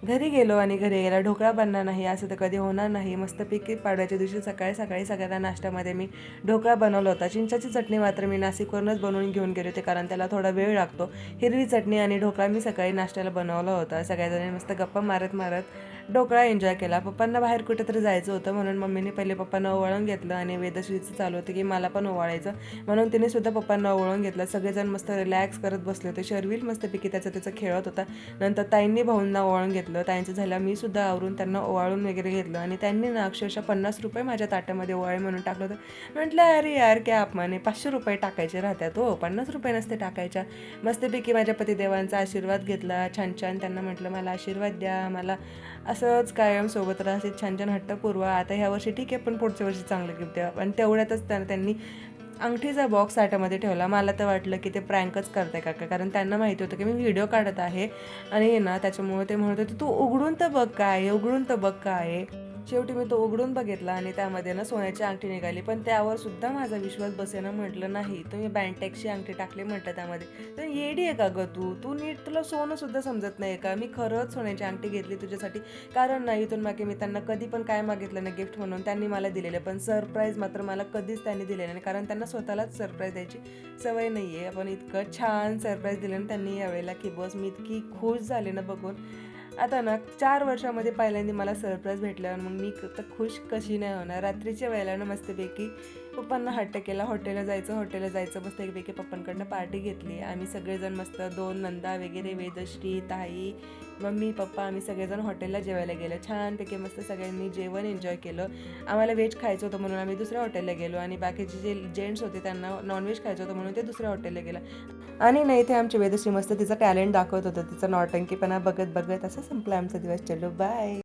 घरी गेलो आणि घरी गेला ढोकळा बनणार नाही असं तर कधी होणार नाही. मस्तपैकी पाडव्याच्या दिवशी सकाळी सकाळी सगळ्यांना नाश्त्यामध्ये मी ढोकळा बनवला होता. चिंचाची चटणी मात्र मी नाशिकवरूनच बनवून घेऊन गेले होते, कारण त्याला थोडा वेळ लागतो. हिरवी चटणी आणि ढोकळा मी सकाळी नाश्त्याला बनवला होता. सगळ्याजणी मस्त गप्पा मारत मारत ढोकळा एन्जॉय केला. पप्पांना बाहेर कुठेतरी जायचं होतं, म्हणून मम्मीने पहिले पप्पांना ओवाळून घेतलं आणि वेदश्रीचं चालू होतं की मला पण ओवाळायचं, म्हणून तिने सुद्धा पप्पांना ओवाळून घेतलं. सगळेजण मस्त रिलॅक्स करत बसले होते. शर्विल मस्तपैकी त्याचं खेळत होता. नंतर ताईंनी भाऊंना ओवाळून घेतलं. ताईंचं झालं, मी सुद्धा आवरून त्यांना ओवाळून वगैरे घेतलं आणि त्यांनी ना अक्षरशः 50 रुपये माझ्या ताट्यामध्ये ओवाळे म्हणून टाकलं होतं. म्हटलं अरे यार क्या अपमान आहे, 500 रुपये टाकायचे राहतात हो, 50 रुपये नसते टाकायच्या. मस्तपैकी माझ्या पतिदेवांचा आशीर्वाद घेतला. छान छान त्यांना म्हटलं मला आशीर्वाद द्या, मला असंच कायम सोबत राहा, छान छान हट्ट पुरवा. आता ह्या वर्षी ठीक आहे, पण पुढच्या वर्षी चांगलं गिफ्ट द्या. आणि तेवढ्यातच त्यांनी अंगठीचा बॉक्स ताटामध्ये ठेवला. मला तर वाटलं की ते प्रँकच करते का, कारण त्यांना माहिती होतं की मी व्हिडिओ काढत आहे आणि ना त्याच्यामुळे ते म्हणत होते तू उघडून तर बघ काय, उघडून तर बघ काय. शेवटी मी तो उघडून बघितला आणि त्यामध्ये ना सोन्याची अंगठी निघाली, पण त्यावर सुद्धा माझा विश्वास बसेना. म्हटलं नाही, तुम्ही बँटेक्सची अंगठी टाकली म्हटलं त्यामध्ये, तर येडी आहे का गं तू नीट तुला सोनं सुद्धा समजत नाही का? मी खरंच सोन्याची अंगठी घेतली तुझ्यासाठी, कारण नाही इथून मागे मी त्यांना कधी पण काय मागितलं ना गिफ्ट म्हणून त्यांनी मला दिलेलं, पण सरप्राईज मात्र मला कधीच त्यांनी दिलेलं नाही, कारण त्यांना स्वतःलाच सरप्राईज द्यायची सवय नाही आहे. पण इतकं छान सरप्राईज दिलं ना त्यांनी यावेळेला की बस मी इतकी खुश झाले ना बघून. आता ना 4 वर्षामध्ये पहिल्यांदा मला सरप्राईज भेटल्यावर मग मी तर खुश कशी नाही होणार. रात्रीच्या वेळेला ना मस्तपैकी पप्पांना हट्ट केला, हॉटेलला जायचं मस्तपैकी पप्पांकडनं पार्टी घेतली. आम्ही सगळेजण मस्त 2 नंदा वगैरे, वेदश्री, ताई, मम्मी, पप्पा, आम्ही सगळेजण हॉटेलला जेवायला गेलो. छानपैकी मस्त सगळ्यांनी जेवण एन्जॉय केलं. आम्हाला व्हेज खायचं होतं म्हणून आम्ही दुसऱ्या हॉटेलला गेलो आणि बाकीचे जे जेंट्स होते त्यांना नॉनव्हेज खायचं होतं म्हणून ते दुसऱ्या हॉटेलला गेलं. आणि नाही, इथे आमची वेदश्री मस्त तिचं टॅलेंट दाखवत होतं, तिचं नौटंकीपणा बघत बघत असं संपला आमचा दिवस. चलो बाय.